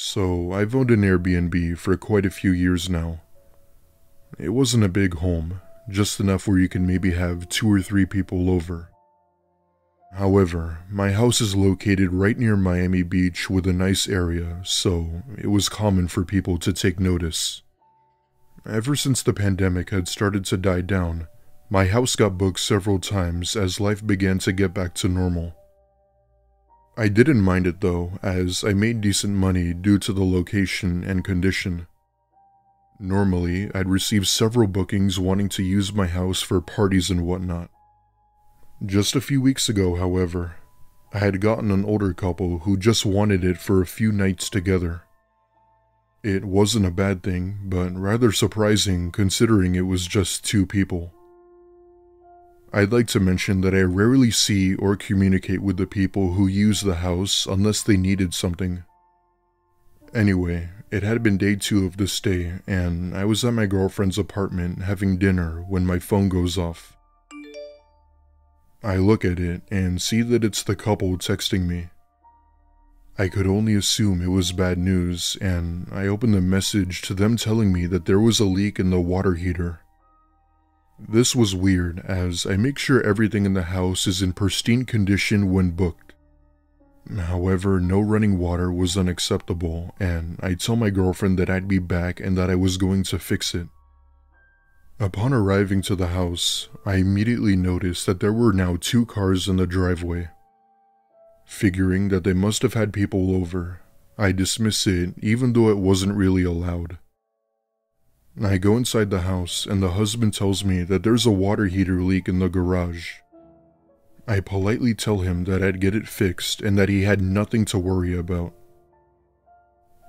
So I've owned an Airbnb for quite a few years now. It wasn't a big home, just enough where you can maybe have 2 or 3 people over. However, my house is located right near Miami Beach with a nice area, so it was common for people to take notice. Ever since the pandemic had started to die down, my house got booked several times as life began to get back to normal. I didn't mind it though, as I made decent money due to the location and condition. Normally, I'd receive several bookings wanting to use my house for parties and whatnot. Just a few weeks ago, however, I had gotten an older couple who just wanted it for a few nights together. It wasn't a bad thing, but rather surprising considering it was just 2 people. I'd like to mention that I rarely see or communicate with the people who use the house unless they needed something. Anyway, it had been day 2 of the stay, and I was at my girlfriend's apartment having dinner when my phone goes off. I look at it and see that it's the couple texting me. I could only assume it was bad news, and I opened the message to them telling me that there was a leak in the water heater. This was weird, as I make sure everything in the house is in pristine condition when booked. However, no running water was unacceptable, and I tell my girlfriend that I'd be back and that I was going to fix it. Upon arriving to the house, I immediately noticed that there were now 2 cars in the driveway. Figuring that they must have had people over, I dismiss it even though it wasn't really allowed. I go inside the house and the husband tells me that there's a water heater leak in the garage. I politely tell him that I'd get it fixed and that he had nothing to worry about.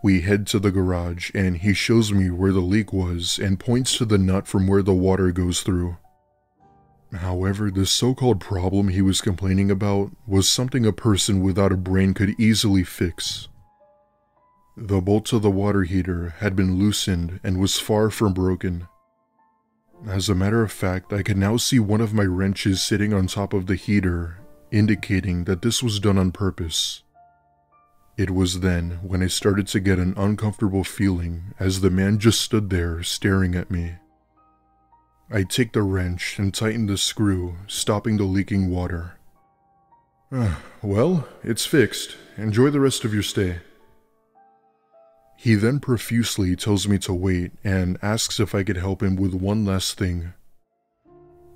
We head to the garage and he shows me where the leak was and points to the nut from where the water goes through. However, the so-called problem he was complaining about was something a person without a brain could easily fix. The bolt to the water heater had been loosened and was far from broken. As a matter of fact, I could now see one of my wrenches sitting on top of the heater, indicating that this was done on purpose. It was then when I started to get an uncomfortable feeling as the man just stood there staring at me. I take the wrench and tighten the screw, stopping the leaking water. Well, it's fixed. Enjoy the rest of your stay. He then profusely tells me to wait and asks if I could help him with one last thing.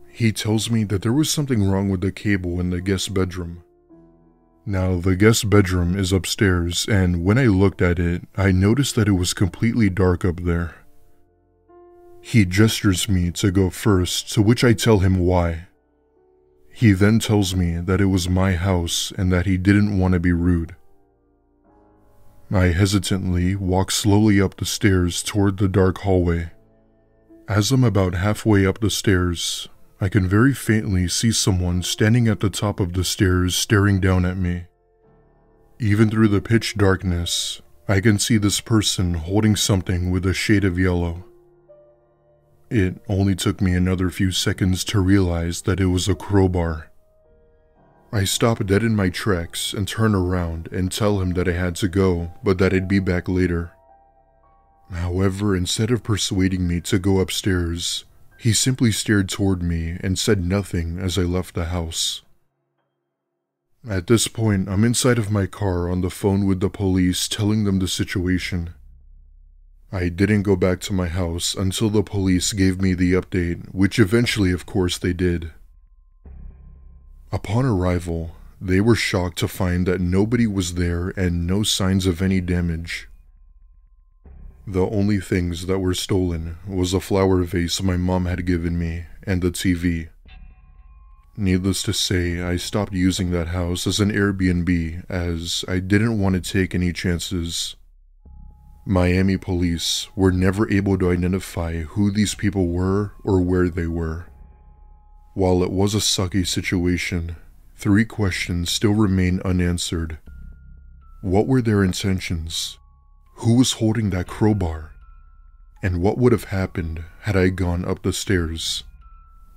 He tells me that there was something wrong with the cable in the guest bedroom. Now, the guest bedroom is upstairs, and when I looked at it, I noticed that it was completely dark up there. He gestures me to go first, to which I tell him why. He then tells me that it was my house and that he didn't want to be rude. I hesitantly walk slowly up the stairs toward the dark hallway. As I'm about halfway up the stairs, I can very faintly see someone standing at the top of the stairs staring down at me. Even through the pitch darkness, I can see this person holding something with a shade of yellow. It only took me another few seconds to realize that it was a crowbar. I stop dead in my tracks and turn around and tell him that I had to go, but that I'd be back later. However, instead of persuading me to go upstairs, he simply stared toward me and said nothing as I left the house. At this point, I'm inside of my car on the phone with the police telling them the situation. I didn't go back to my house until the police gave me the update, which eventually, of course, they did. Upon arrival, they were shocked to find that nobody was there and no signs of any damage. The only things that were stolen was a flower vase my mom had given me and the TV. Needless to say, I stopped using that house as an Airbnb as I didn't want to take any chances. Miami police were never able to identify who these people were or where they were. While it was a sucky situation, 3 questions still remain unanswered. What were their intentions? Who was holding that crowbar? And what would have happened had I gone up the stairs?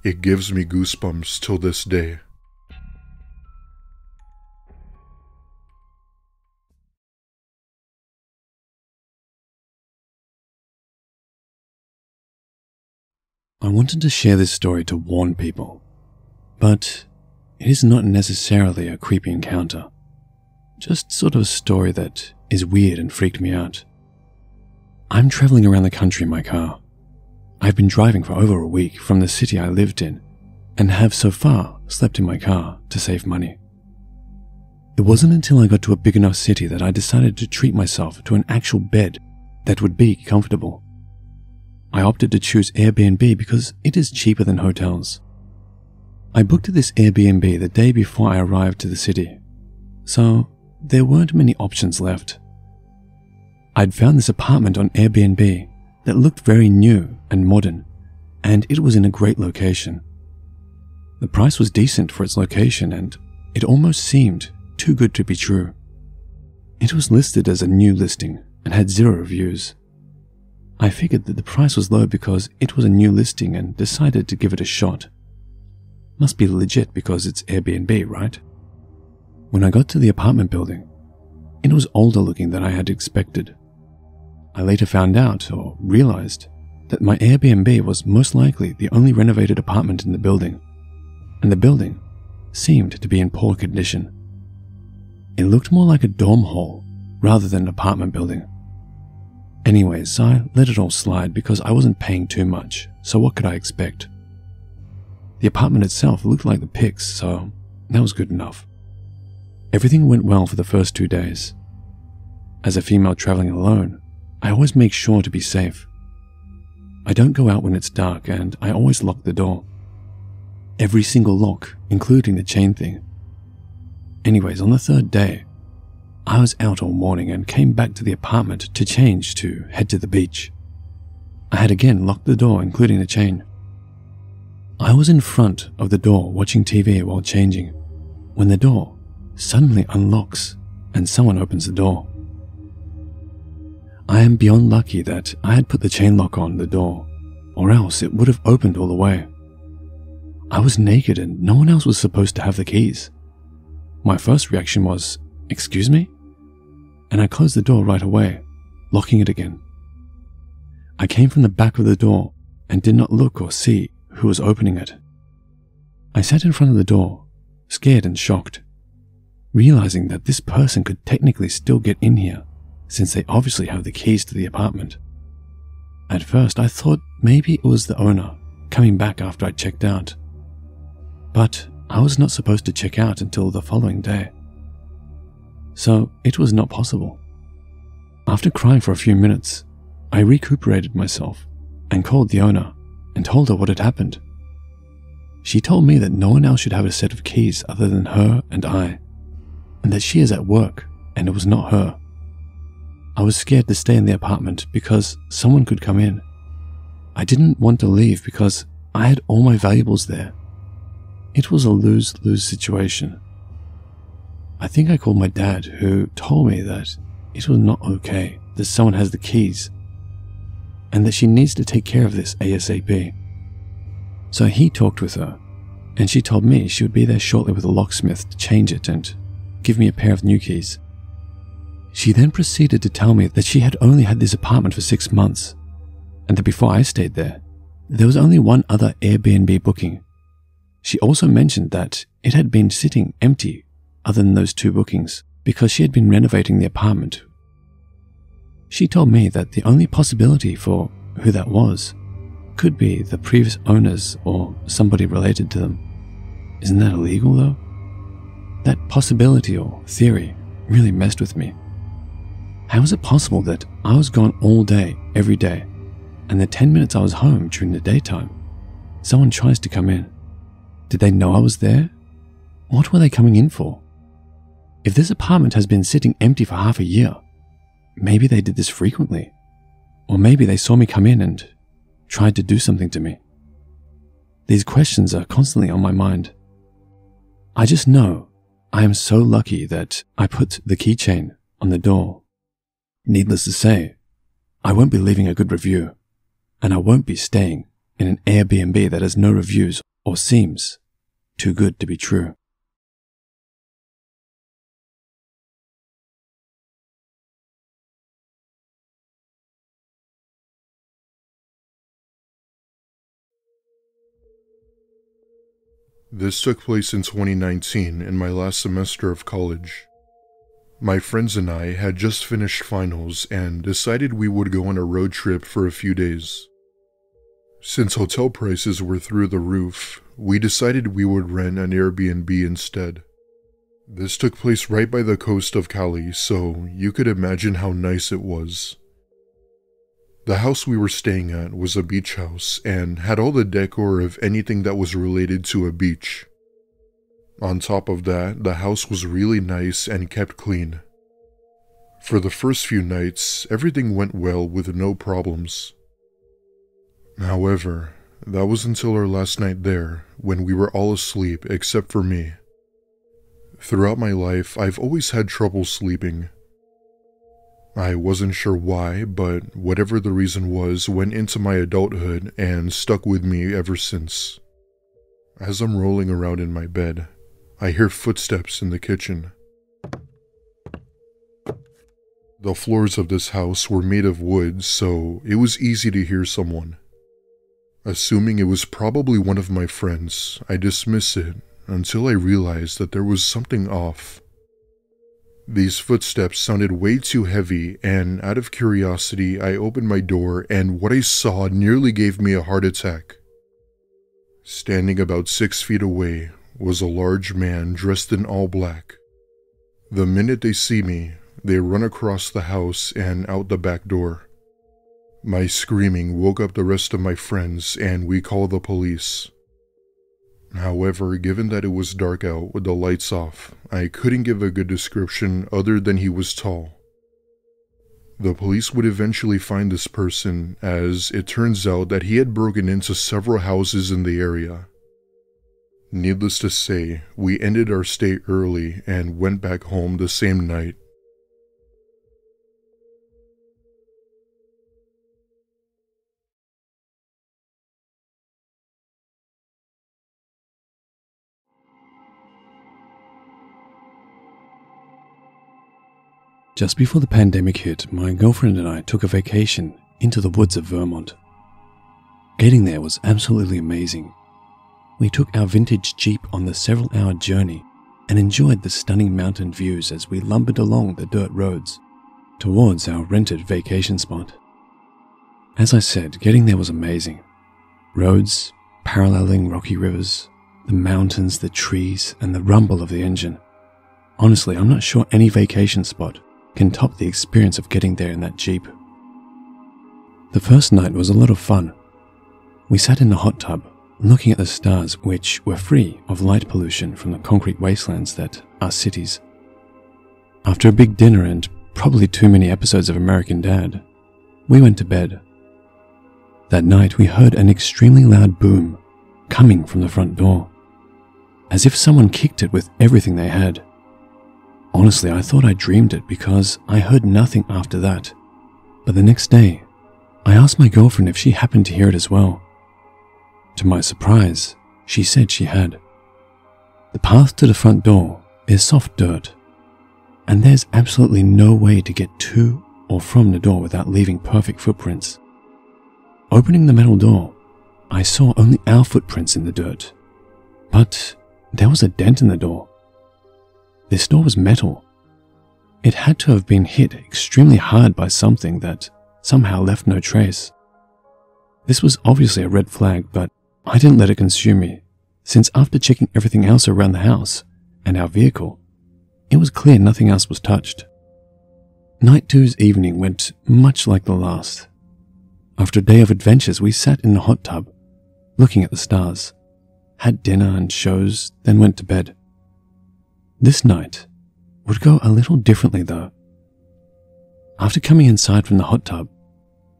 It gives me goosebumps till this day. wanted to share this story to warn people, but it is not necessarily a creepy encounter, just sort of a story that is weird and freaked me out. I'm traveling around the country in my car. I've been driving for over a week from the city I lived in and have so far slept in my car to save money. It wasn't until I got to a big enough city that I decided to treat myself to an actual bed that would be comfortable. I opted to choose Airbnb because it is cheaper than hotels. I booked this Airbnb the day before I arrived to the city, so there weren't many options left. I'd found this apartment on Airbnb that looked very new and modern, and it was in a great location. The price was decent for its location, and it almost seemed too good to be true. It was listed as a new listing and had 0 reviews. I figured that the price was low because it was a new listing and decided to give it a shot. Must be legit because it's Airbnb, right? When I got to the apartment building, it was older looking than I had expected. I later found out, or realized, that my Airbnb was most likely the only renovated apartment in the building, and the building seemed to be in poor condition. It looked more like a dorm hall rather than an apartment building. Anyways, I let it all slide because I wasn't paying too much, so what could I expect? The apartment itself looked like the pics, so that was good enough. Everything went well for the first 2 days. As a female traveling alone, I always make sure to be safe. I don't go out when it's dark, and I always lock the door. Every single lock, including the chain thing. Anyways, on the 3rd day, I was out all morning and came back to the apartment to change to head to the beach. I had again locked the door, including the chain. I was in front of the door watching TV while changing, when the door suddenly unlocks and someone opens the door. I am beyond lucky that I had put the chain lock on the door, or else it would have opened all the way. I was naked and no one else was supposed to have the keys. My first reaction was, "Excuse me?" And I closed the door right away, locking it again. I came from the back of the door and did not look or see who was opening it. I sat in front of the door, scared and shocked, realizing that this person could technically still get in here since they obviously have the keys to the apartment. At first, I thought maybe it was the owner coming back after I checked out, but I was not supposed to check out until the following day, so it was not possible. After crying for a few minutes, I recuperated myself and called the owner and told her what had happened. She told me that no one else should have a set of keys other than her and I, and that she is at work and it was not her. I was scared to stay in the apartment because someone could come in. I didn't want to leave because I had all my valuables there. It was a lose-lose situation. I think I called my dad, who told me that it was not okay that someone has the keys and that she needs to take care of this ASAP. So he talked with her, and she told me she would be there shortly with a locksmith to change it and give me a pair of new keys. She then proceeded to tell me that she had only had this apartment for 6 months, and that before I stayed there was only one other Airbnb booking. She also mentioned that it had been sitting empty other than those 2 bookings because she had been renovating the apartment. She told me that the only possibility for who that was could be the previous owners or somebody related to them. Isn't that illegal though? That possibility or theory really messed with me. How is it possible that I was gone all day, every day, and the 10 minutes I was home during the daytime, someone tries to come in? Did they know I was there? What were they coming in for? If this apartment has been sitting empty for half a year, maybe they did this frequently. Or maybe they saw me come in and tried to do something to me. These questions are constantly on my mind. I just know I am so lucky that I put the keychain on the door. Needless to say, I won't be leaving a good review, and I won't be staying in an Airbnb that has no reviews or seems too good to be true. This took place in 2019 in my last semester of college. My friends and I had just finished finals and decided we would go on a road trip for a few days. Since hotel prices were through the roof, we decided we would rent an Airbnb instead. This took place right by the coast of Cali, so you could imagine how nice it was. The house we were staying at was a beach house and had all the decor of anything that was related to a beach. On top of that, the house was really nice and kept clean. For the first few nights, everything went well with no problems. However, that was until our last night there, when we were all asleep except for me. Throughout my life, I've always had trouble sleeping. I wasn't sure why, but whatever the reason was went into my adulthood and stuck with me ever since. As I'm rolling around in my bed, I hear footsteps in the kitchen. The floors of this house were made of wood, so it was easy to hear someone. Assuming it was probably one of my friends, I dismiss it until I realized that there was something off. These footsteps sounded way too heavy, and out of curiosity, I opened my door and what I saw nearly gave me a heart attack. Standing about 6 feet away was a large man dressed in all black. The minute they see me, they run across the house and out the back door. My screaming woke up the rest of my friends and we called the police. However, given that it was dark out with the lights off, I couldn't give a good description other than he was tall. The police would eventually find this person, as it turns out that he had broken into several houses in the area. Needless to say, we ended our stay early and went back home the same night. Just before the pandemic hit, my girlfriend and I took a vacation into the woods of Vermont. Getting there was absolutely amazing. We took our vintage Jeep on the several-hour journey and enjoyed the stunning mountain views as we lumbered along the dirt roads towards our rented vacation spot. As I said, getting there was amazing. Roads, paralleling rocky rivers, the mountains, the trees, and the rumble of the engine. Honestly, I'm not sure any vacation spot can top the experience of getting there in that Jeep. The first night was a lot of fun. We sat in the hot tub, looking at the stars, which were free of light pollution from the concrete wastelands that are cities. After a big dinner and probably too many episodes of American Dad, we went to bed. That night we heard an extremely loud boom coming from the front door, as if someone kicked it with everything they had. Honestly, I thought I dreamed it because I heard nothing after that. But the next day, I asked my girlfriend if she happened to hear it as well. To my surprise, she said she had. The path to the front door is soft dirt, and there's absolutely no way to get to or from the door without leaving perfect footprints. Opening the metal door, I saw only our footprints in the dirt, but there was a dent in the door. This door was metal. It had to have been hit extremely hard by something that somehow left no trace. This was obviously a red flag, but I didn't let it consume me, since after checking everything else around the house and our vehicle, it was clear nothing else was touched. Night 2's evening went much like the last. After a day of adventures, we sat in the hot tub, looking at the stars, had dinner and shows, then went to bed. This night would go a little differently though. After coming inside from the hot tub,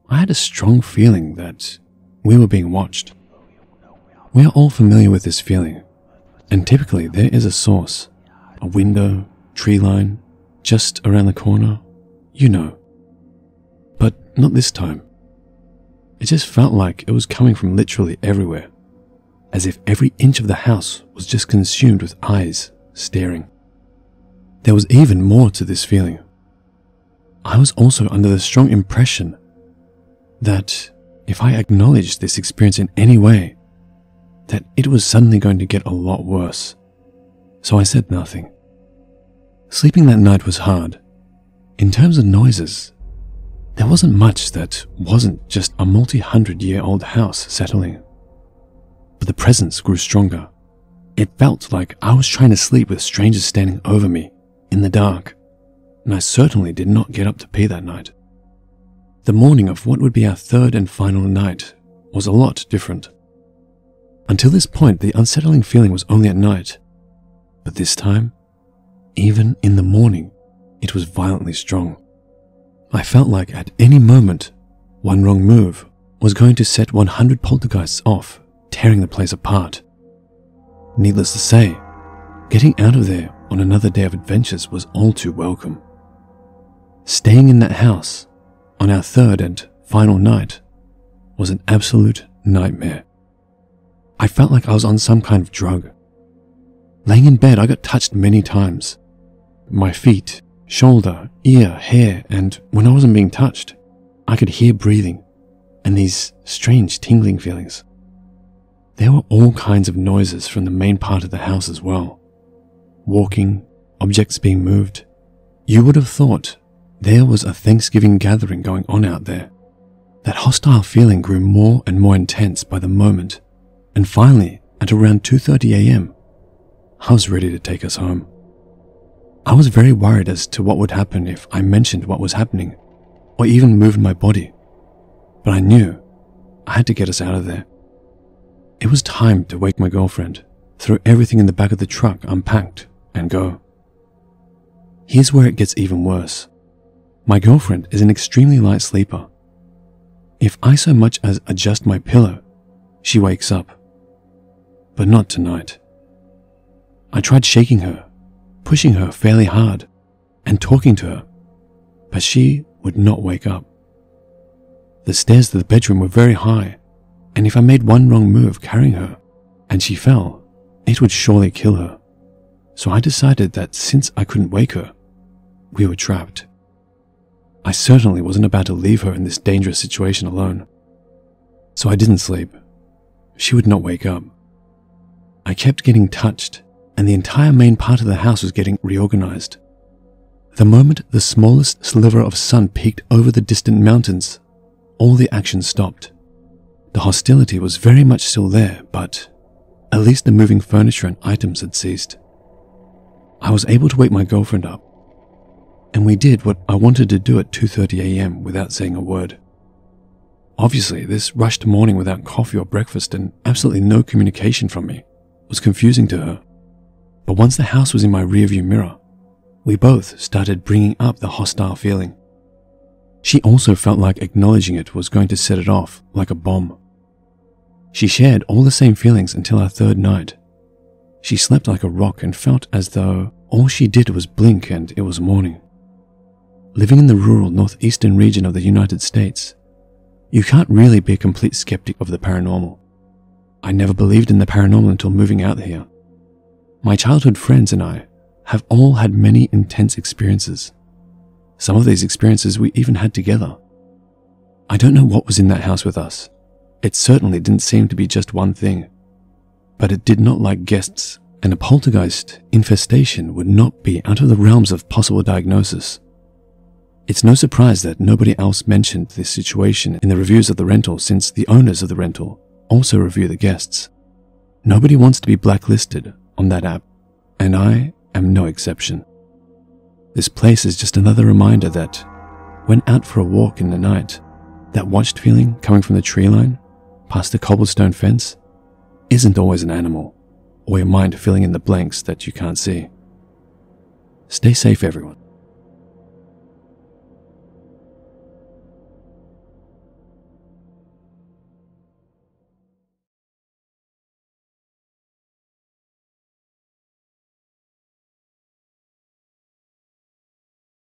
I had a strong feeling that we were being watched. We are all familiar with this feeling, and typically there is a source, a window, tree line, just around the corner, you know. But not this time. It just felt like it was coming from literally everywhere, as if every inch of the house was just consumed with eyes staring. There was even more to this feeling. I was also under the strong impression that if I acknowledged this experience in any way, that it was suddenly going to get a lot worse. So I said nothing. Sleeping that night was hard. In terms of noises, there wasn't much that wasn't just a multi-hundred-year-old house settling. But the presence grew stronger. It felt like I was trying to sleep with strangers standing over me in the dark, and I certainly did not get up to pee that night. The morning of what would be our third and final night was a lot different. Until this point, the unsettling feeling was only at night, but this time, even in the morning, it was violently strong. I felt like at any moment, one wrong move was going to set 100 poltergeists off, tearing the place apart. Needless to say, getting out of there on another day of adventures was all too welcome. Staying in that house on our third and final night was an absolute nightmare. I felt like I was on some kind of drug. Laying in bed, I got touched many times. My feet, shoulder, ear, hair, and when I wasn't being touched, I could hear breathing and these strange tingling feelings. There were all kinds of noises from the main part of the house as well. Walking, objects being moved. You would have thought there was a Thanksgiving gathering going on out there. That hostile feeling grew more and more intense by the moment, and finally, at around 2:30 a.m., I was ready to take us home. I was very worried as to what would happen if I mentioned what was happening, or even moved my body, but I knew I had to get us out of there. It was time to wake my girlfriend, throw everything in the back of the truck unpacked, and go. Here's where it gets even worse. My girlfriend is an extremely light sleeper. If I so much as adjust my pillow, she wakes up. But not tonight. I tried shaking her, pushing her fairly hard, and talking to her, but she would not wake up. The stairs to the bedroom were very high, and if I made one wrong move carrying her, and she fell, it would surely kill her. So I decided that since I couldn't wake her, we were trapped. I certainly wasn't about to leave her in this dangerous situation alone. So I didn't sleep. She would not wake up. I kept getting touched, and the entire main part of the house was getting reorganized. The moment the smallest sliver of sun peeked over the distant mountains, all the action stopped. The hostility was very much still there, but at least the moving furniture and items had ceased. I was able to wake my girlfriend up, and we did what I wanted to do at 2:30 a.m. without saying a word. Obviously, this rushed morning without coffee or breakfast and absolutely no communication from me was confusing to her. But once the house was in my rearview mirror, we both started bringing up the hostile feeling. She also felt like acknowledging it was going to set it off like a bomb. She shared all the same feelings until our third night. She slept like a rock and felt as though all she did was blink and it was morning. Living in the rural northeastern region of the United States, you can't really be a complete skeptic of the paranormal. I never believed in the paranormal until moving out here. My childhood friends and I have all had many intense experiences. Some of these experiences we even had together. I don't know what was in that house with us. It certainly didn't seem to be just one thing. But it did not like guests, and a poltergeist infestation would not be out of the realms of possible diagnosis. It's no surprise that nobody else mentioned this situation in the reviews of the rental, since the owners of the rental also review the guests. Nobody wants to be blacklisted on that app, and I am no exception. This place is just another reminder that when out for a walk in the night, that watched feeling coming from the tree line past the cobblestone fence isn't always an animal or your mind filling in the blanks that you can't see. Stay safe, everyone.